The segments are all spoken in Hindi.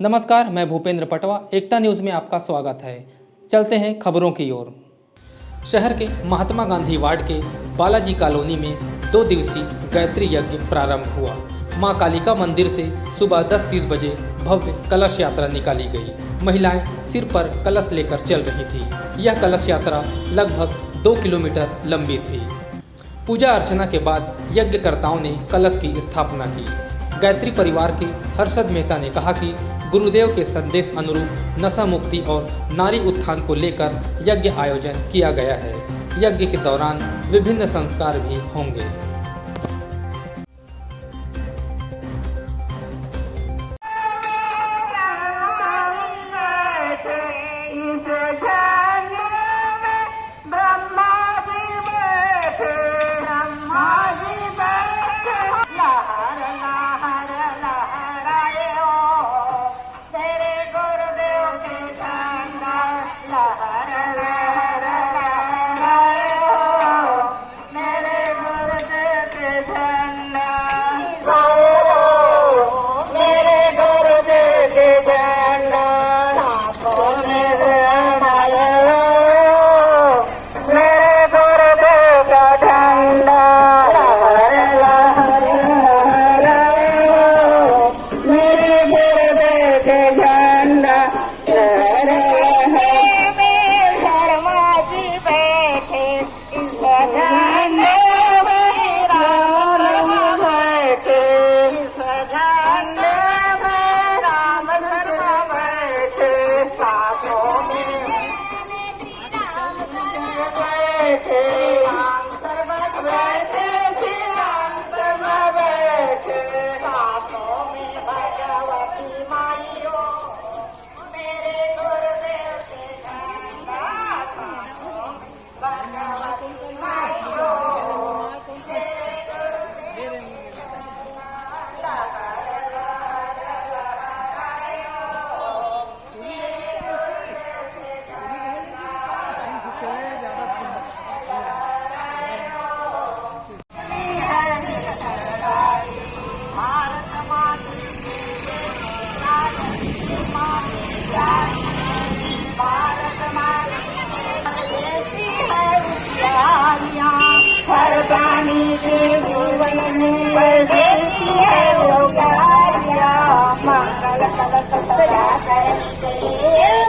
नमस्कार, मैं भूपेंद्र पटवा। एकता न्यूज़ में आपका स्वागत है। चलते हैं खबरों की ओर। शहर के महात्मा गांधी वार्ड के बालाजी कॉलोनी में 2 दिवसीय गायत्री यज्ञ प्रारंभ हुआ। मां कालिका मंदिर से सुबह 10:30 बजे भव्य कलश यात्रा निकाली गई। महिलाएं सिर पर कलश लेकर चल रही थी। यह कलश यात्रा लगभग 2 किलोमीटर लंबी थी। पूजा अर्चना के बाद यज्ञकर्ताओं ने कलश की स्थापना की। गायत्री परिवार के हर्षद मेहता ने कहा कि गुरुदेव के संदेश अनुरूप नशा मुक्ति और नारी उत्थान को लेकर यज्ञ आयोजन किया गया है। यज्ञ के दौरान विभिन्न संस्कार भी होंगे।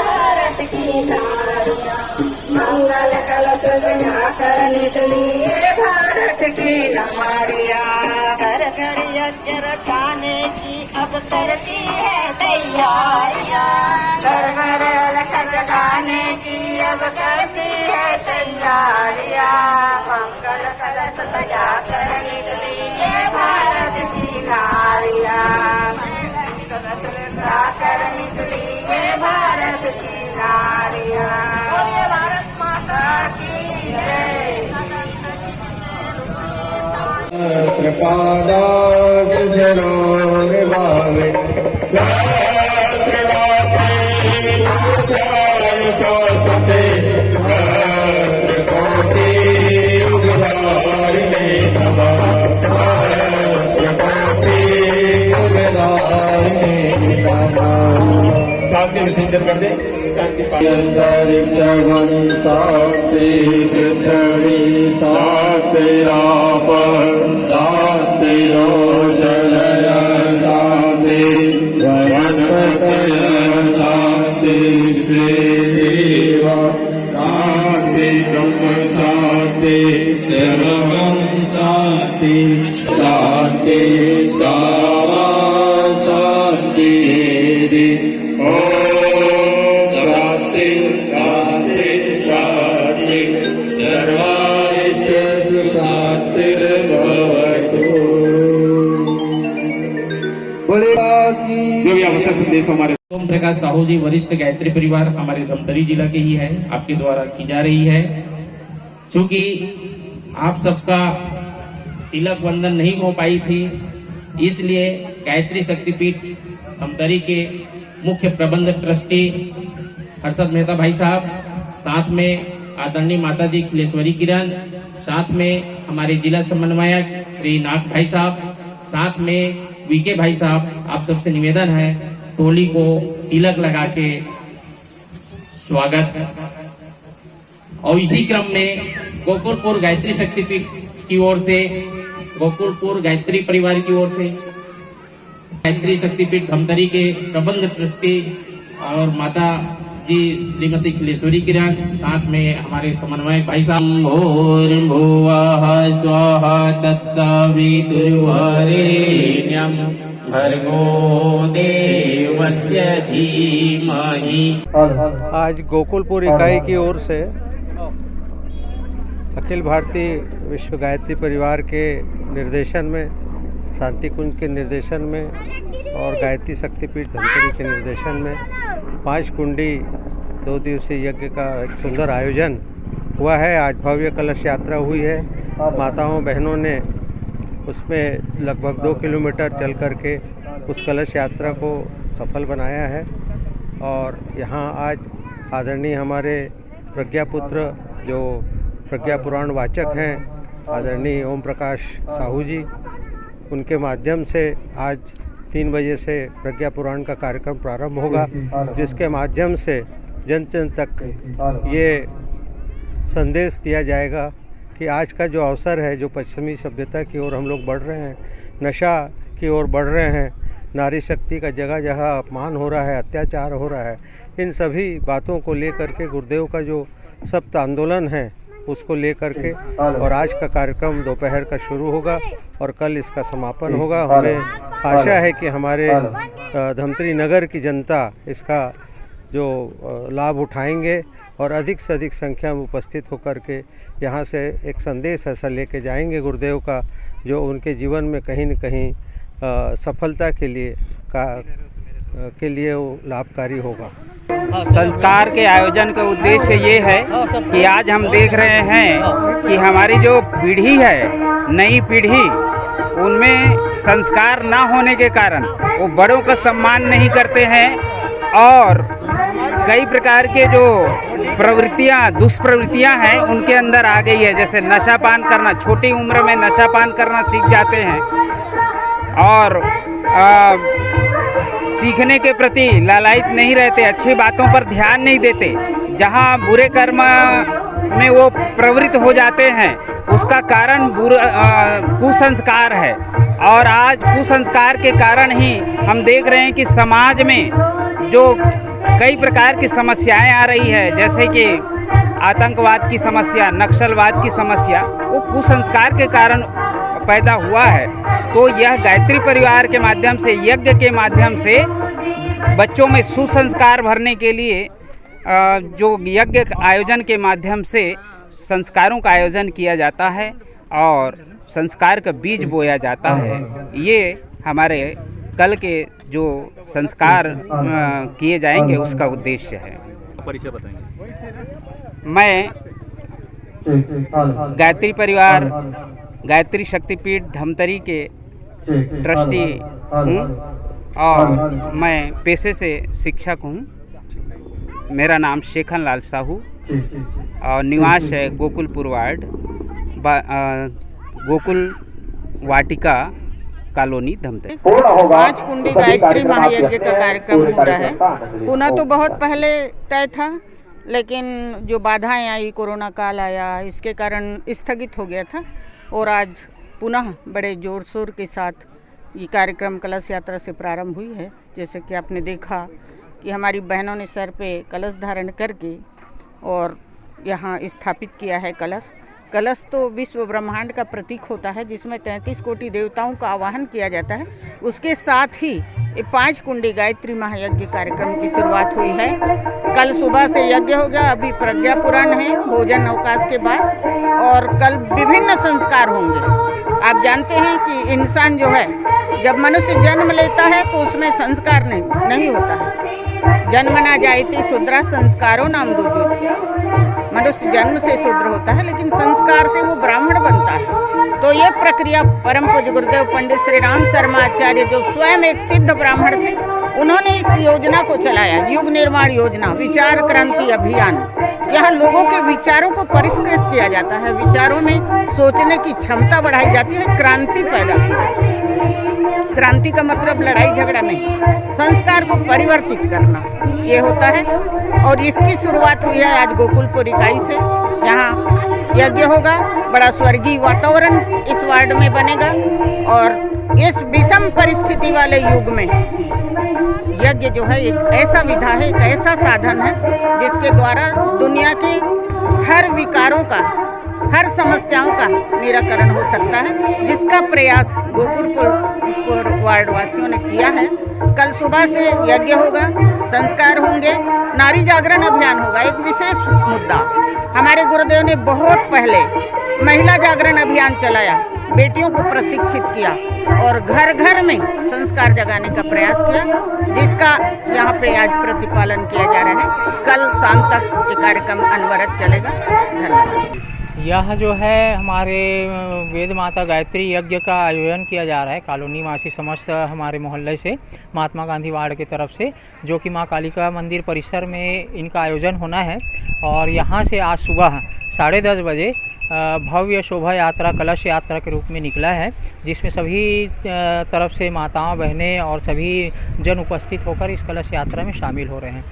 भारत की नारियां मंगल कलश बजाकर निकली भारत की नारियां। घर घर यज्ञ रचाने की अब करती है तैयारियां। घर घर अलख जगाने की अब करती है तैयारियां। मंगल कलश बजाकर निकली भारत की नारियां। कर निकली भारत की नारियां। भारत माता की जय। कृपादास जरूर भावे सते कोटि उगदारिणे नमः। शांति में सिंचन कर दे। शांति अंतरिक्ष शांति पृथ्वी शांति आप शांति रोशनय शांति वनस्पतय शांति श्रीदेव शांति ब्रह्म शांति सर्वं शांति शांति शावा शांति शांति शांति शांति सर्वारिष्ट शांतिर्भवतु। जो भी अवसर संदेश हमारे ओम प्रकाश साहू जी वरिष्ठ गायत्री परिवार हमारे धमतरी जिला के ही है, आपके द्वारा की जा रही है। चूंकि आप सबका तिलक वंदन नहीं हो पाई थी, इसलिए गायत्री शक्तिपीठ धमतरी के मुख्य प्रबंध ट्रस्टी हर्षद मेहता भाई साहब, साथ में आदरणीय माता जी खिलेश्वरी किरण, साथ में हमारे जिला समन्वयक श्री नाग भाई साहब, साथ में वीके भाई साहब, आप सबसे निवेदन है टोली को तिलक लगा के स्वागत। और इसी क्रम में गोकुलपुर गायत्री शक्तिपीठ की ओर से, गोकुलपुर गायत्री परिवार की ओर से, गायत्री शक्तिपीठ धमतरी के प्रबंध ट्रस्टी और माता जी श्रीमती खिलेश्वरी किरण, साथ में हमारे समन्वयक भाई साहब। भूर्भुवः स्वः तत्सवितुर्वरेण्यं भर्गो देवस्य धीमहि। आज गोकुलपुर इकाई की ओर से अखिल भारतीय विश्व गायत्री परिवार के निर्देशन में, शांति कुंज के निर्देशन में और गायत्री शक्तिपीठ धमतरी के निर्देशन में 5 कुंडी 2 दिवसीय यज्ञ का एक सुंदर आयोजन हुआ है। आज भव्य कलश यात्रा हुई है। माताओं बहनों ने उसमें लगभग 2 किलोमीटर चल करके उस कलश यात्रा को सफल बनाया है। और यहाँ आज आदरणीय हमारे प्रज्ञापुत्र जो प्रज्ञा पुराण वाचक हैं, आदरणीय ओम प्रकाश साहू जी, उनके माध्यम से आज 3 बजे से प्रज्ञा पुराण का कार्यक्रम प्रारंभ होगा, जिसके माध्यम से जन जन तक ये संदेश दिया जाएगा कि आज का जो अवसर है, जो पश्चिमी सभ्यता की ओर हम लोग बढ़ रहे हैं, नशा की ओर बढ़ रहे हैं, नारी शक्ति का जगह जगह अपमान हो रहा है, अत्याचार हो रहा है, इन सभी बातों को लेकर के गुरुदेव का जो सप्त आंदोलन है उसको लेकर के और आज का कार्यक्रम दोपहर का शुरू होगा और कल इसका समापन होगा। हमें आशा है कि हमारे धमतरी नगर की जनता इसका जो लाभ उठाएंगे और अधिक से अधिक संख्या में उपस्थित होकर के यहाँ से एक संदेश ऐसा लेके जाएंगे गुरुदेव का, जो उनके जीवन में कहीं न कहीं सफलता के लिए वो लाभकारी होगा। संस्कार के आयोजन का उद्देश्य ये है कि आज हम देख रहे हैं कि हमारी जो पीढ़ी है, नई पीढ़ी, उनमें संस्कार ना होने के कारण वो बड़ों का सम्मान नहीं करते हैं और कई प्रकार के जो प्रवृत्तियां, दुष्प्रवृत्तियां हैं उनके अंदर आ गई है। जैसे नशापान करना, छोटी उम्र में नशापान करना सीख जाते हैं और सीखने के प्रति लालायित नहीं रहते, अच्छी बातों पर ध्यान नहीं देते। जहां बुरे कर्म में वो प्रवृत्त हो जाते हैं, उसका कारण कुसंस्कार है। और आज कुसंस्कार के कारण ही हम देख रहे हैं कि समाज में जो कई प्रकार की समस्याएं आ रही है, जैसे कि आतंकवाद की समस्या, नक्सलवाद की समस्या, वो कुसंस्कार के कारण पैदा हुआ है। तो यह गायत्री परिवार के माध्यम से, यज्ञ के माध्यम से बच्चों में सुसंस्कार भरने के लिए जो यज्ञ आयोजन के माध्यम से संस्कारों का आयोजन किया जाता है और संस्कार का बीज बोया जाता है। ये हमारे कल के जो संस्कार किए जाएंगे उसका उद्देश्य है। परिचय बताएंगे। मैं गायत्री परिवार, गायत्री शक्तिपीठ धमतरी के ट्रस्टी हूँ और मैं पेशे से शिक्षक हूँ। मेरा नाम शेखन लाल साहू और निवास है गोकुलपुर वार्ड, गोकुल वाटिका कॉलोनी धमतरी। 5 कुंडी गायत्री महायज्ञ का कार्यक्रम हो रहा है। पुनः तो बहुत पहले तय था, लेकिन जो बाधाएं आई, कोरोना काल आया, इसके कारण स्थगित हो गया था और आज पुनः बड़े जोर शोर के साथ ये कार्यक्रम कलश यात्रा से प्रारंभ हुई है। जैसे कि आपने देखा कि हमारी बहनों ने सर पे कलश धारण करके और यहाँ स्थापित किया है कलश। कलश तो विश्व ब्रह्मांड का प्रतीक होता है, जिसमें 33 कोटि देवताओं का आवाहन किया जाता है। उसके साथ ही ये 5 कुंडी गायत्री महायज्ञ कार्यक्रम की शुरुआत हुई है। कल सुबह से यज्ञ होगा, अभी प्रज्ञा पुराण है भोजन अवकाश के बाद, और कल विभिन्न संस्कार होंगे। आप जानते हैं कि इंसान जो है, जब मनुष्य जन्म लेता है तो उसमें संस्कार नहीं होता है। जन्मना जायते शूद्रा संस्कारो नाम दुर्जोच्यते। मनुष्य जन्म से शूद्र होता है, लेकिन संस्कार से वो ब्राह्मण बनता है। तो ये प्रक्रिया परम पूज्य गुरुदेव पंडित श्री राम शर्मा आचार्य, जो स्वयं एक सिद्ध ब्राह्मण थे, उन्होंने इस योजना को चलाया, युग निर्माण योजना, विचार क्रांति अभियान। यहाँ लोगों के विचारों को परिष्कृत किया जाता है, विचारों में सोचने की क्षमता बढ़ाई जाती है, क्रांति पैदा की जाती है। क्रांति का मतलब लड़ाई झगड़ा नहीं, संस्कार को परिवर्तित करना ये होता है। और इसकी शुरुआत हुई है आज गोकुलपुर इकाई से। यहाँ यज्ञ होगा, बड़ा स्वर्गीय वातावरण इस वार्ड में बनेगा और इस विषम परिस्थिति वाले युग में यज्ञ जो है एक ऐसा विधा है, एक ऐसा साधन है जिसके द्वारा दुनिया के हर विकारों का, हर समस्याओं का निराकरण हो सकता है, जिसका प्रयास गोकुलपुर वार्ड वासियों ने किया है। कल सुबह से यज्ञ होगा, संस्कार होंगे, नारी जागरण अभियान होगा। एक विशेष मुद्दा, हमारे गुरुदेव ने बहुत पहले महिला जागरण अभियान चलाया, बेटियों को प्रशिक्षित किया और घर घर में संस्कार जगाने का प्रयास किया, जिसका यहाँ पे आज प्रतिपालन किया जा रहा है। कल शाम तक ये कार्यक्रम अनवरत चलेगा। धन्यवाद। यह जो है हमारे वेद माता गायत्री यज्ञ का आयोजन किया जा रहा है कॉलोनी वासी समस्त हमारे मोहल्ले से, महात्मा गांधी वार्ड की तरफ से, जो कि माँ कालिका मंदिर परिसर में इनका आयोजन होना है। और यहाँ से आज सुबह 10:30 बजे भव्य शोभा यात्रा, कलश यात्रा के रूप में निकला है, जिसमें सभी तरफ से माताओं, बहनें और सभी जन उपस्थित होकर इस कलश यात्रा में शामिल हो रहे हैं।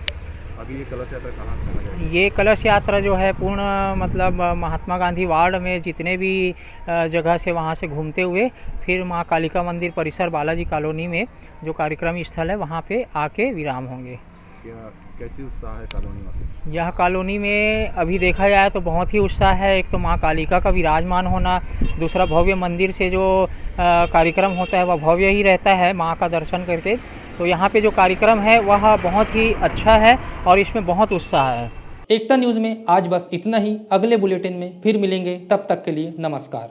अभी ये कलश यात्रा कहाँ से? ये कलश यात्रा जो है पूर्ण मतलब महात्मा गांधी वार्ड में जितने भी जगह से वहाँ से घूमते हुए फिर माँ कालिका मंदिर परिसर बालाजी कॉलोनी में जो कार्यक्रम स्थल है वहाँ पे आके विराम होंगे। कैसी उत्साह है कॉलोनी में? यह कॉलोनी में अभी देखा जाए तो बहुत ही उत्साह है। एक तो माँ कालिका का विराजमान होना, दूसरा भव्य मंदिर से जो कार्यक्रम होता है वह भव्य ही रहता है माँ का दर्शन करके। तो यहाँ पे जो कार्यक्रम है वह बहुत ही अच्छा है और इसमें बहुत उत्साह है। एकता न्यूज़ में आज बस इतना ही। अगले बुलेटिन में फिर मिलेंगे, तब तक के लिए नमस्कार।